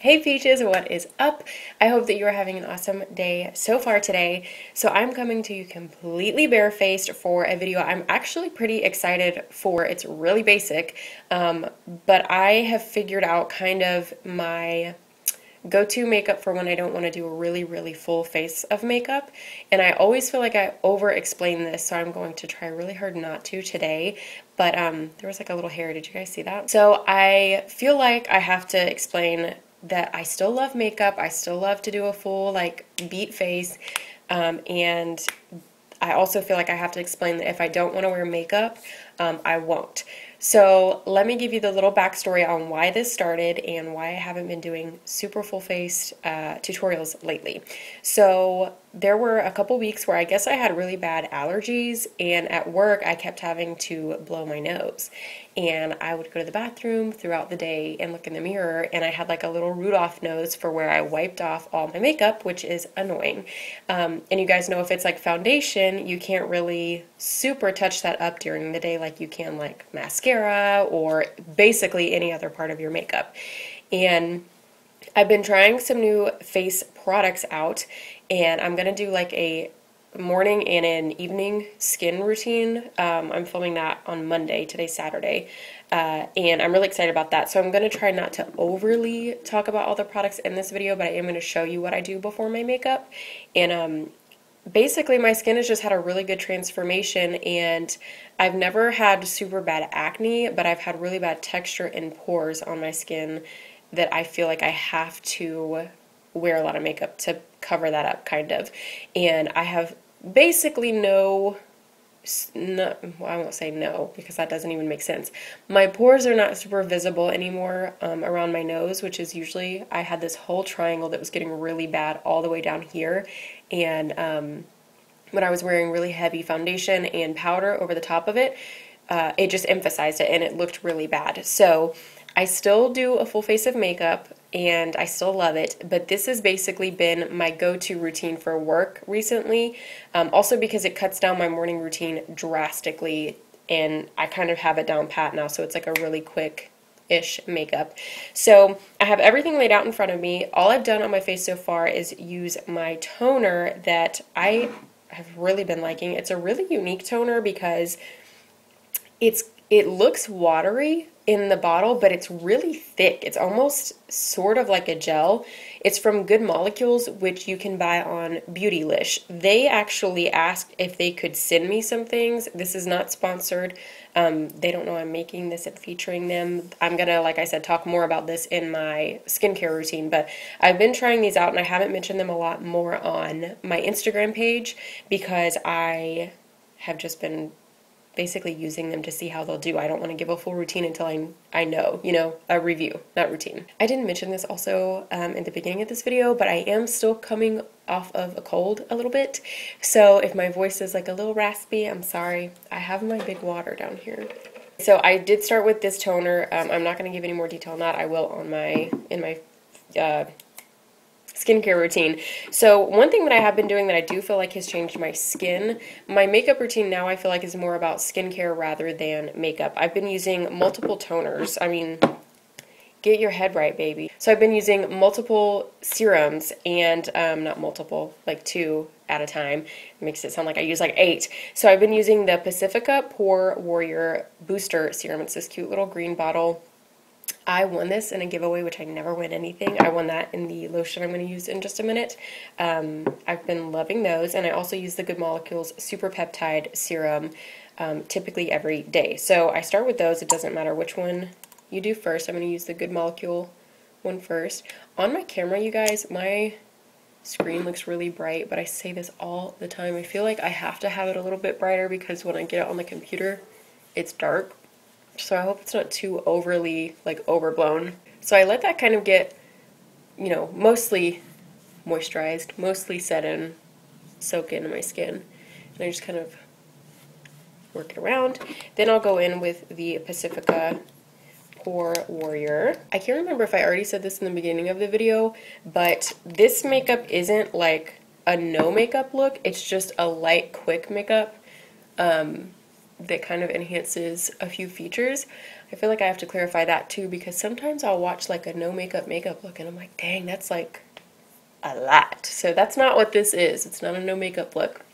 Hey Peaches, what is up? I hope that you are having an awesome day so far today. So I'm coming to you completely barefaced for a video I'm actually pretty excited for. It's really basic, but I have figured out kind of my go-to makeup for when I don't want to do a really full face of makeup. And I always feel like I over-explain this, so I'm going to try really hard not to today. But there was like a little hair. Did you guys see that? So I feel like I have to explain that I still love makeup. I still love to do a full like beat face. And I also feel like I have to explain that if I don't want to wear makeup, I won't. So let me give you the little backstory on why this started and why I haven't been doing super full face tutorials lately. So there were a couple weeks where I guess I had really bad allergies, and at work I kept having to blow my nose. And I would go to the bathroom throughout the day and look in the mirror, and I had like a little Rudolph nose for where I wiped off all my makeup, which is annoying. And you guys know if it's like foundation, you can't really super touch that up during the day like you can like mascara or basically any other part of your makeup. And I've been trying some new face products out, and I'm gonna do like a morning and an evening skin routine. I'm filming that on Monday. Today's Saturday. And I'm really excited about that. So I'm going to try not to overly talk about all the products in this video, but I am going to show you what I do before my makeup. And basically my skin has just had a really good transformation, and I've never had super bad acne, but I've had really bad texture and pores on my skin that I feel like I have to wear a lot of makeup to cover that up, kind of. And I have basically no, well, I won't say no because that doesn't even make sense. My pores are not super visible anymore around my nose, which is usually, I had this whole triangle that was getting really bad all the way down here. And when I was wearing really heavy foundation and powder over the top of it, it just emphasized it and it looked really bad. So I still do a full face of makeup and I still love it, but this has basically been my go-to routine for work recently, also because it cuts down my morning routine drastically, and I kind of have it down pat now, so it's like a really quick-ish makeup. So I have everything laid out in front of me. All I've done on my face so far is use my toner that I have really been liking. It's a really unique toner because it looks watery in the bottle, but it's really thick. It's almost sort of like a gel. It's from Good Molecules, which you can buy on Beautylish. They actually asked if they could send me some things. This is not sponsored. They don't know I'm making this and featuring them. I'm gonna, like I said, talk more about this in my skincare routine, but I've been trying these out and I haven't mentioned them a lot more on my Instagram page because I have just been basically using them to see how they'll do. I don't want to give a full routine until I know, a review, not routine. I didn't mention this also in the beginning of this video, but I am still coming off of a cold a little bit. So if my voice is like a little raspy, I'm sorry. I have my big water down here. So I did start with this toner. I'm not going to give any more detail on that. I will on in my skincare routine. So one thing that I have been doing that I do feel like has changed my skin, my makeup routine now I feel like is more about skincare rather than makeup. I've been using multiple toners. I mean, get your head right, baby. So I've been using multiple serums and not multiple, like 2 at a time. It makes it sound like I use like 8. So I've been using the Pacifica Pore Warrior Booster Serum. It's this cute little green bottle. I won this in a giveaway, which I never win anything. I won that in the lotion I'm going to use in just a minute. I've been loving those, and I also use the Good Molecules Super Peptide Serum typically every day. So I start with those. It doesn't matter which one you do first. I'm going to use the Good Molecule one first. On my camera, you guys, my screen looks really bright, but I say this all the time. I feel like I have to have it a little bit brighter because when I get it on the computer, it's dark. So I hope it's not too overly, like, overblown. So I let that kind of get, mostly moisturized, mostly set in, soak into my skin. And I just kind of work it around. Then I'll go in with the Pacifica Pore Warrior. I can't remember if I already said this in the beginning of the video, but this makeup isn't like a no makeup look. It's just a light, quick makeup. that kind of enhances a few features. I feel like I have to clarify that too, because sometimes I'll watch like a no makeup look and I'm like, dang, that's like a lot. So that's not what this is. It's not a no makeup look.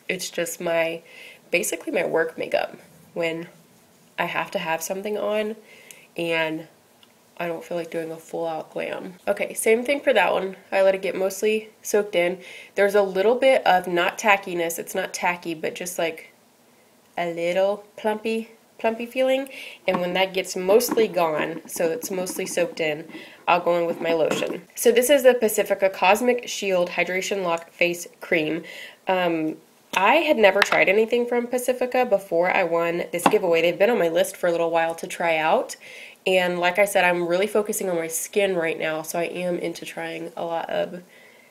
It's just basically my work makeup when I have to have something on and I don't feel like doing a full out glam. Okay, same thing for that one. I let it get mostly soaked in. There's a little bit of not tackiness. It's not tacky, but just like a little plumpy feeling. And when that gets mostly gone, so it's mostly soaked in, I'll go in with my lotion. So this is the Pacifica Cosmic Shield Hydration Lock Face Cream. I had never tried anything from Pacifica before I won this giveaway. They've been on my list for a little while to try out. And like I said, I'm really focusing on my skin right now, so I am into trying a lot of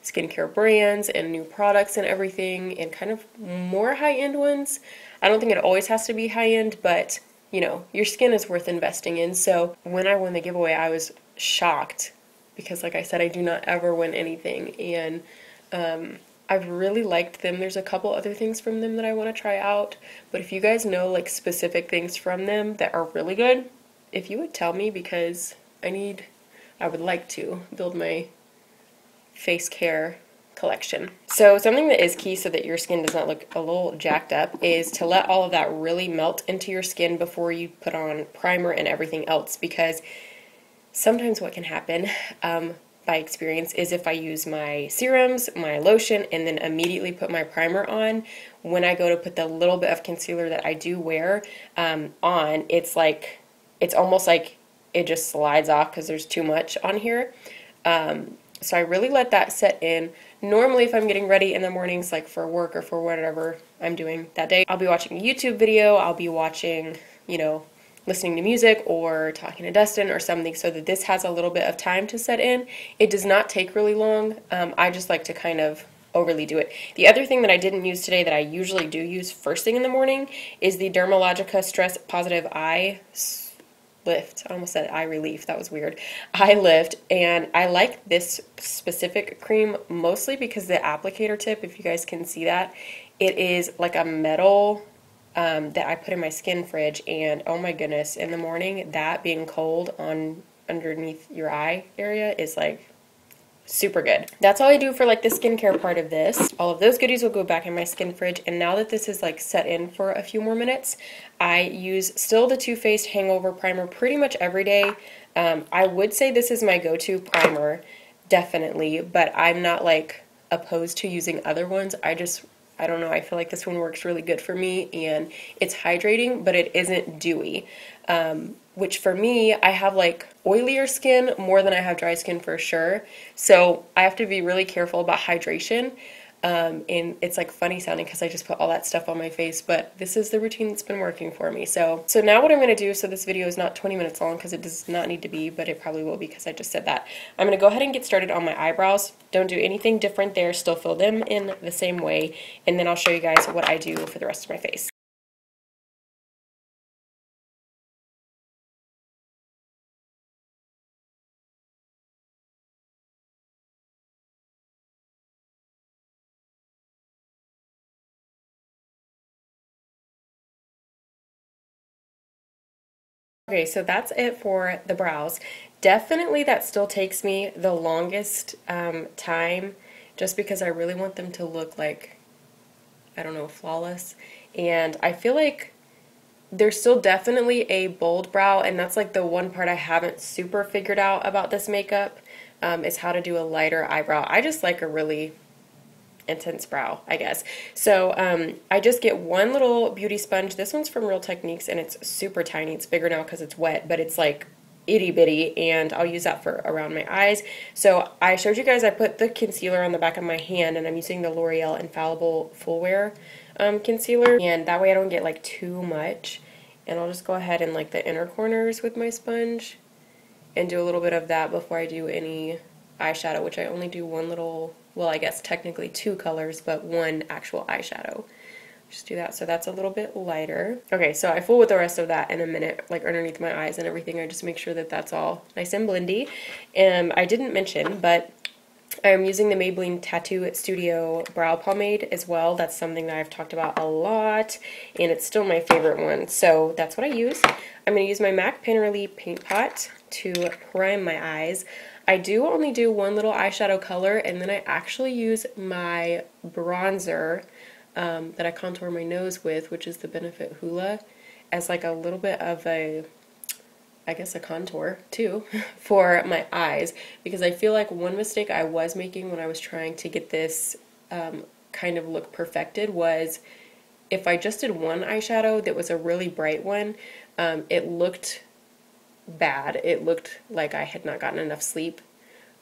skincare brands and new products and everything, and kind of more high-end ones. I don't think it always has to be high-end, but you know, your skin is worth investing in. So when I won the giveaway, I was shocked because like I said, I do not ever win anything, and I've really liked them. There's a couple other things from them that I want to try out, but if you guys know like specific things from them that are really good, if you would tell me, because I would like to build my face care collection. So something that is key so that your skin does not look a little jacked up is to let all of that really melt into your skin before you put on primer and everything else, because sometimes what can happen by experience is if I use my serums, my lotion, and then immediately put my primer on, when I go to put the little bit of concealer that I do wear on, it's almost like it just slides off because there's too much on here. So I really let that set in. Normally if I'm getting ready in the mornings, like for work or for whatever I'm doing that day, I'll be watching a YouTube video, I'll be watching, you know, listening to music or talking to Dustin or something, so that this has a little bit of time to set in. It does not take really long. I just like to kind of overly do it. The other thing that I didn't use today that I usually do use first thing in the morning is the Dermalogica Stress Positive Eye Lift. I almost said eye relief. That was weird. Eye lift. And I like this specific cream mostly because the applicator tip, if you guys can see that, it is like a metal that I put in my skin fridge, and oh my goodness, in the morning, that being cold on underneath your eye area is like super good. That's all I do for like the skincare part of this. All of those goodies will go back in my skin fridge, and now that this is like set in for a few more minutes, I use still the Too Faced Hangover Primer pretty much every day. I would say this is my go-to primer, definitely, but I'm not like opposed to using other ones. I don't know, I feel like this one works really good for me, and it's hydrating, but it isn't dewy. Which for me, I have like oilier skin more than I have dry skin for sure. So I have to be really careful about hydration. And it's like funny sounding because I just put all that stuff on my face, but this is the routine that's been working for me. So now what I'm going to do, so this video is not 20 minutes long because it does not need to be, but it probably will be because I just said that. I'm going to go ahead and get started on my eyebrows. Don't do anything different there, still fill them in the same way, and then I'll show you guys what I do for the rest of my face. Okay, so that's it for the brows. Definitely that still takes me the longest time, just because I really want them to look like, I don't know, flawless. And I feel like there's still definitely a bold brow, and that's like the one part I haven't super figured out about this makeup, is how to do a lighter eyebrow. I just like a really intense brow, I guess. So I just get one little beauty sponge. This one's from Real Techniques, and it's super tiny. It's bigger now because it's wet, but it's like itty bitty, and I'll use that for around my eyes. So I showed you guys I put the concealer on the back of my hand, and I'm using the L'Oreal Infallible Full Wear concealer, and that way I don't get like too much. And I'll just go ahead and like the inner corners with my sponge and do a little bit of that before I do any eyeshadow, which I only do one little, well, I guess technically two colors, but one actual eyeshadow. Just do that, so that's a little bit lighter. Okay, so I fool with the rest of that in a minute, like underneath my eyes and everything. I just make sure that that's all nice and blendy. I didn't mention, but I'm using the Maybelline Tattoo Studio Brow Pomade as well. That's something that I've talked about a lot, and it's still my favorite one. So that's what I use. I'm going to use my MAC Painterly Paint Pot to prime my eyes. I do only do one little eyeshadow color, and then I actually use my bronzer that I contour my nose with, which is the Benefit Hoola, as like a little bit of a, I guess, a contour too for my eyes, because I feel like one mistake I was making when I was trying to get this kind of look perfected was if I just did one eyeshadow that was a really bright one, it looked bad. It looked like I had not gotten enough sleep,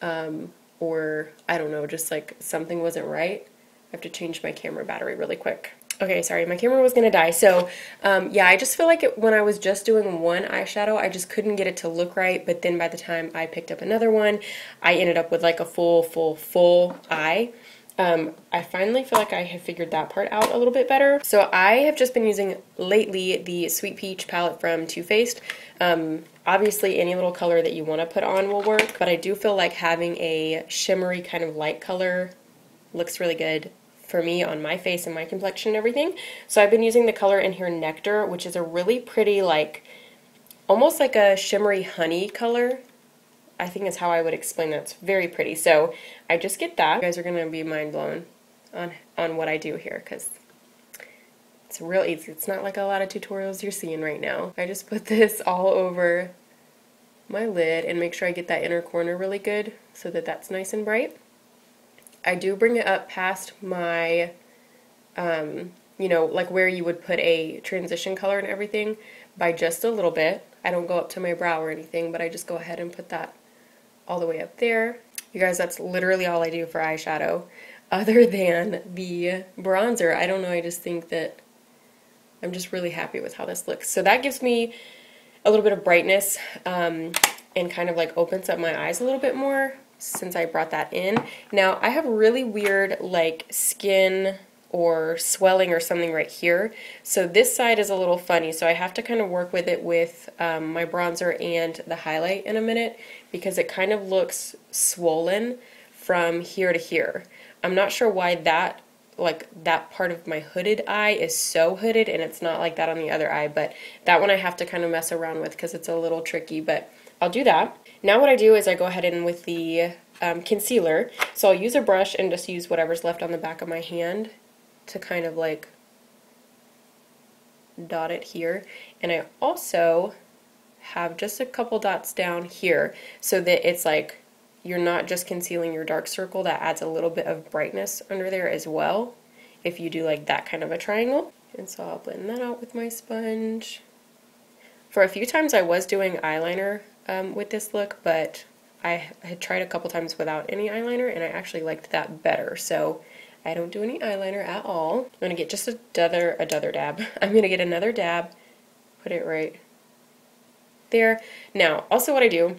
or I don't know, just like something wasn't right. I have to change my camera battery really quick. Okay, sorry, my camera was gonna die. So, yeah, I just feel like when I was just doing one eyeshadow, I just couldn't get it to look right. But then by the time I picked up another one, I ended up with like a full eye. I finally feel like I have figured that part out a little bit better. So I have just been using lately the Sweet Peach palette from Too Faced. Obviously, any little color that you want to put on will work, but I do feel like having a shimmery kind of light color looks really good for me on my face and my complexion and everything. So I've been using the color in here, Nectar, which is a really pretty, like, almost like a shimmery honey color. I think is how I would explain that. It's very pretty. So I just get that. You guys are going to be mind blown on what I do here, because it's real easy. It's not like a lot of tutorials you're seeing right now. I just put this all over my lid and make sure I get that inner corner really good so that that's nice and bright. I do bring it up past my, you know, like where you would put a transition color and everything by just a little bit. I don't go up to my brow or anything, but I just go ahead and put that all the way up there. You guys, that's literally all I do for eyeshadow other than the bronzer. I don't know, I just think that I'm just really happy with how this looks. So that gives me a little bit of brightness and kind of like opens up my eyes a little bit more since I brought that in. Now, I have really weird like skin or swelling or something right here. So this side is a little funny, so I have to kind of work with it with my bronzer and the highlight in a minute, because it kind of looks swollen from here to here. I'm not sure why that, like that part of my hooded eye is so hooded and it's not like that on the other eye, but that one I have to kind of mess around with because it's a little tricky, but I'll do that. Now what I do is I go ahead and with the concealer, so I'll use a brush and just use whatever's left on the back of my hand to kind of like dot it here. And I also have just a couple dots down here so that it's like you're not just concealing your dark circle, that adds a little bit of brightness under there as well if you do like that kind of a triangle. And so I'll blend that out with my sponge. For a few times I was doing eyeliner with this look, but I had tried a couple times without any eyeliner and I actually liked that better. So I don't do any eyeliner at all. I'm going to get just another dab. I'm going to get another dab, put it right there. Now, also what I do,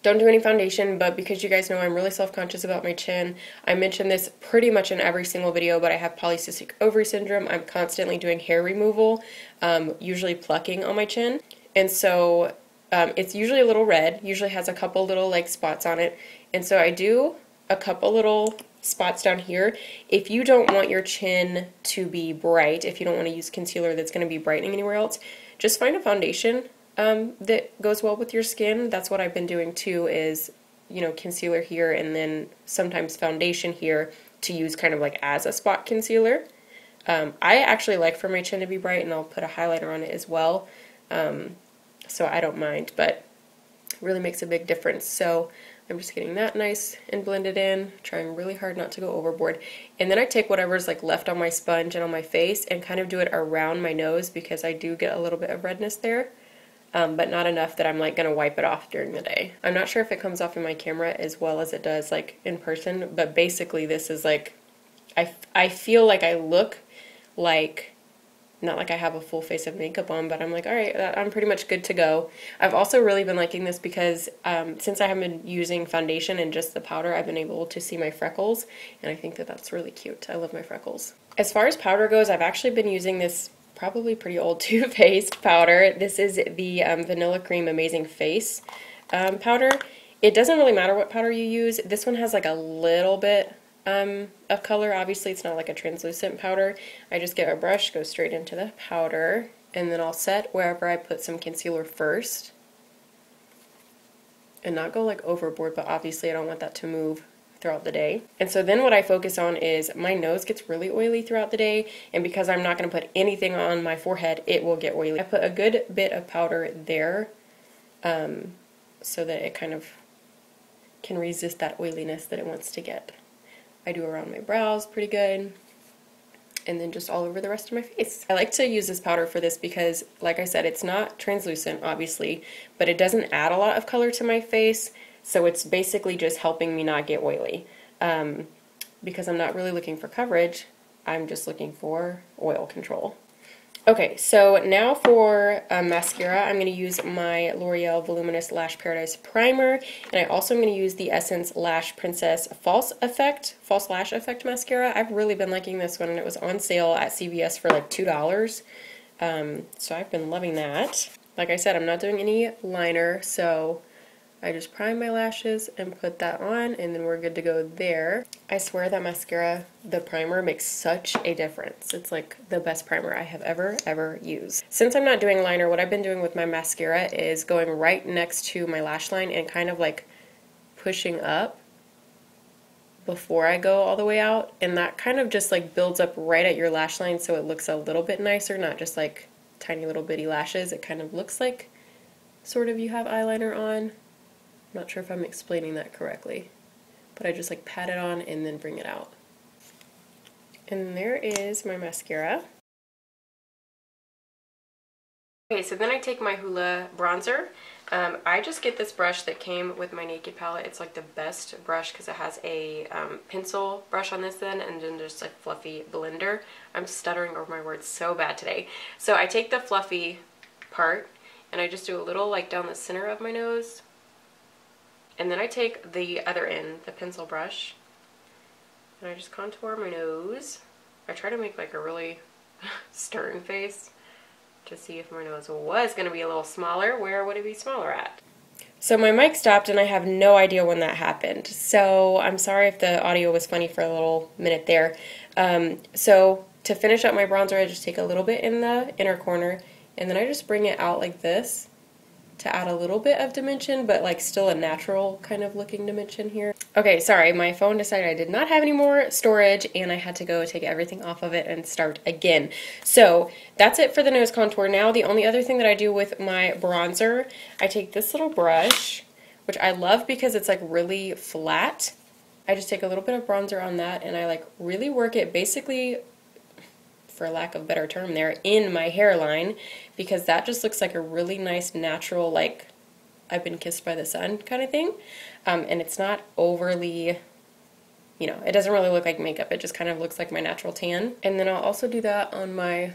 don't do any foundation, but because you guys know I'm really self-conscious about my chin, I mention this pretty much in every single video, but I have polycystic ovary syndrome. I'm constantly doing hair removal, usually plucking on my chin, and so it's usually a little red, usually has a couple little like spots on it, and so I do a couple little spots down here. If you don't want your chin to be bright, if you don't want to use concealer that's going to be brightening anywhere else, just find a foundation that goes well with your skin. That's what I've been doing too, is, you know, concealer here and then sometimes foundation here to use kind of like as a spot concealer. I actually like for my chin to be bright, and I'll put a highlighter on it as well, so I don't mind, but it really makes a big difference. So I'm just getting that nice and blended in, trying really hard not to go overboard. And then I take whatever's like left on my sponge and on my face and kind of do it around my nose, because I do get a little bit of redness there, but not enough that I'm like gonna wipe it off during the day. I'm not sure if it comes off in my camera as well as it does like in person, but basically this is like, I feel like I look like, not like I have a full face of makeup on, but I'm like, all right, I'm pretty much good to go. I've also really been liking this because since I haven't been using foundation and just the powder, I've been able to see my freckles, and I think that that's really cute. I love my freckles. As far as powder goes, I've actually been using this probably pretty old Too Faced powder. This is the Vanilla Cream Amazing Face powder, It doesn't really matter what powder you use. This one has like a little bit of color. Obviously, it's not like a translucent powder. I just get a brush, go straight into the powder, and then I'll set wherever I put some concealer first. And not go like overboard, but obviously I don't want that to move throughout the day. And so then what I focus on is my nose gets really oily throughout the day, and because I'm not going to put anything on my forehead, it will get oily. I put a good bit of powder there so that it kind of can resist that oiliness that it wants to get. I do around my brows pretty good, and then just all over the rest of my face. I like to use this powder for this because, like I said, it's not translucent, obviously, but it doesn't add a lot of color to my face, so it's basically just helping me not get oily. Because I'm not really looking for coverage, I'm just looking for oil control. Okay, so now for mascara, I'm going to use my L'Oreal Voluminous Lash Paradise Primer, and I also am going to use the Essence Lash Princess False Lash Effect Mascara. I've really been liking this one, and it was on sale at CVS for like $2. So I've been loving that. Like I said, I'm not doing any liner, so I just prime my lashes and put that on, and then we're good to go there. I swear that mascara, the primer, makes such a difference. It's like the best primer I have ever used. Since I'm not doing liner, what I've been doing with my mascara is going right next to my lash line and kind of like pushing up before I go all the way out, and that kind of just like builds up right at your lash line so it looks a little bit nicer, not just like tiny little bitty lashes. It kind of looks like sort of you have eyeliner on. I'm not sure if I'm explaining that correctly, but I just like pat it on and then bring it out. And there is my mascara. Okay, so then I take my Hoola bronzer. I just get this brush that came with my Naked palette. It's like the best brush because it has a pencil brush on this then, and then just like fluffy blender. I'm stuttering over my words so bad today. So I take the fluffy part and I just do a little like down the center of my nose. And then I take the other end, the pencil brush, and I just contour my nose. I try to make like a really stern face to see if my nose was going to be a little smaller, where would it be smaller at? So my mic stopped and I have no idea when that happened. So I'm sorry if the audio was funny for a little minute there. So to finish up my bronzer, I just take a little bit in the inner corner and then I just bring it out like this to add a little bit of dimension, but like still a natural kind of looking dimension here. Okay, sorry, my phone decided I did not have any more storage and I had to go take everything off of it and start again. So that's it for the nose contour. Now the only other thing that I do with my bronzer, I take this little brush, which I love because it's like really flat. I just take a little bit of bronzer on that and I like really work it basically, for lack of a better term there, in my hairline, because that just looks like a really nice natural, like I've been kissed by the sun kind of thing. And it's not overly, you know, it doesn't really look like makeup. It just kind of looks like my natural tan. And then I'll also do that on my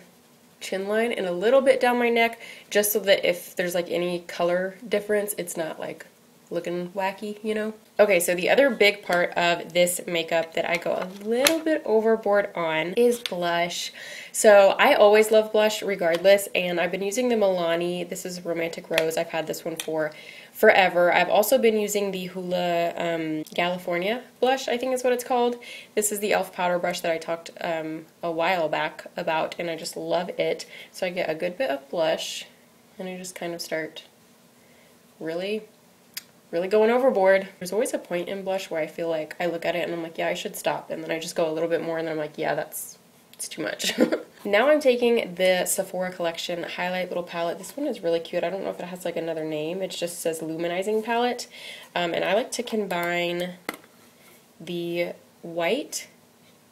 chin line and a little bit down my neck, just so that if there's like any color difference, it's not like looking wacky, you know? Okay, so the other big part of this makeup that I go a little bit overboard on is blush. So I always love blush regardless, and I've been using the Milani. This is Romantic Rose. I've had this one for forever. I've also been using the Hoola California blush, I think is what it's called. This is the e.l.f. powder brush that I talked a while back about, and I just love it. So I get a good bit of blush, and I just kind of start really going overboard. There's always a point in blush where I feel like I look at it and I'm like, yeah, I should stop. And then I just go a little bit more and then I'm like, yeah, it's too much. Now I'm taking the Sephora Collection Highlight Little Palette. This one is really cute. I don't know if it has like another name. It just says Luminizing Palette. And I like to combine the white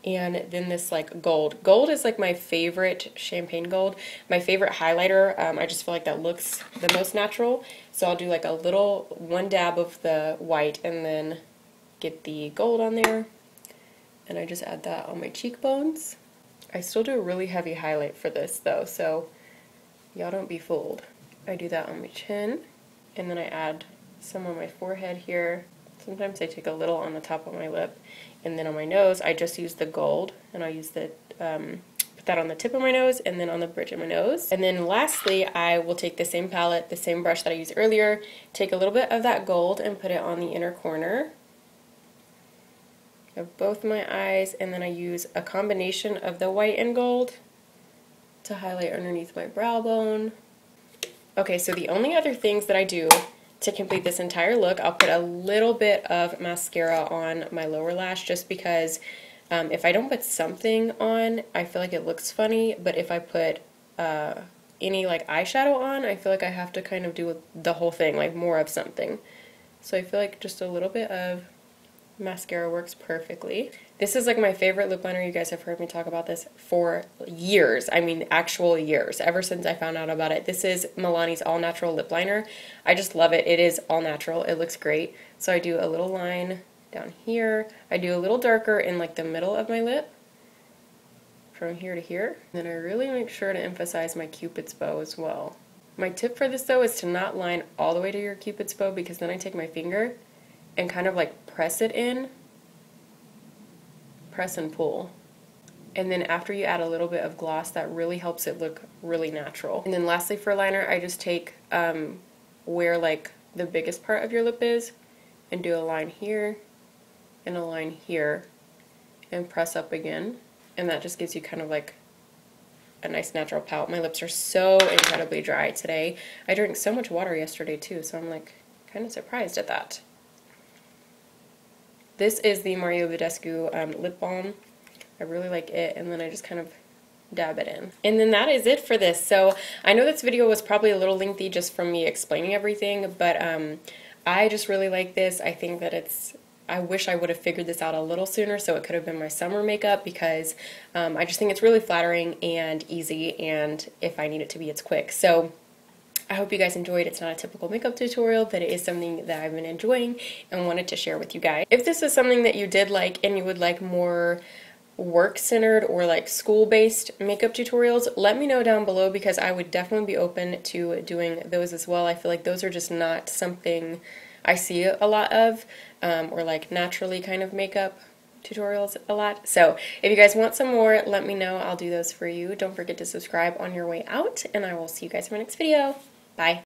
and then this like gold. Gold is like my favorite, champagne gold, my favorite highlighter. I just feel like that looks the most natural. So I'll do like a little, one dab of the white and then get the gold on there. And I just add that on my cheekbones. I still do a really heavy highlight for this though, so y'all don't be fooled. I do that on my chin, and then I add some on my forehead here. Sometimes I take a little on the top of my lip, and then on my nose I just use the gold, and I'll use the Put that on the tip of my nose and then on the bridge of my nose. And then lastly, I will take the same palette, the same brush that I used earlier, take a little bit of that gold and put it on the inner corner of both my eyes, and then I use a combination of the white and gold to highlight underneath my brow bone. Okay, so the only other things that I do to complete this entire look, I'll put a little bit of mascara on my lower lash just because if I don't put something on, I feel like it looks funny, but if I put any like eyeshadow on, I feel like I have to kind of do the whole thing, like more of something. So I feel like just a little bit of mascara works perfectly. This is like my favorite lip liner. You guys have heard me talk about this for years. I mean, actual years, ever since I found out about it. This is Milani's All Natural Lip Liner. I just love it. It is all natural. It looks great. So I do a little line down here. I do a little darker in like the middle of my lip from here to here. And then I really make sure to emphasize my Cupid's bow as well. My tip for this though is to not line all the way to your Cupid's bow, because then I take my finger and kind of like press it in, press and pull. And then after you add a little bit of gloss, that really helps it look really natural. And then lastly for liner, I just take where like the biggest part of your lip is and do a line here and a line here and press up again. And that just gives you kind of like a nice natural pout. My lips are so incredibly dry today. I drank so much water yesterday too, so I'm like kind of surprised at that. This is the Mario Badescu lip balm. I really like it, and then I just kind of dab it in. And then that is it for this. So I know this video was probably a little lengthy just from me explaining everything, but I just really like this. I think that I wish I would have figured this out a little sooner so it could have been my summer makeup, because I just think it's really flattering and easy, and if I need it to be, it's quick. So I hope you guys enjoyed. It's not a typical makeup tutorial, but it is something that I've been enjoying and wanted to share with you guys. If this is something that you did like and you would like more work-centered or like school-based makeup tutorials, let me know down below, because I would definitely be open to doing those as well. I feel like those are just not something I see a lot of, or like naturally kind of makeup tutorials a lot. So if you guys want some more, let me know. I'll do those for you. Don't forget to subscribe on your way out, and I will see you guys in my next video. Bye.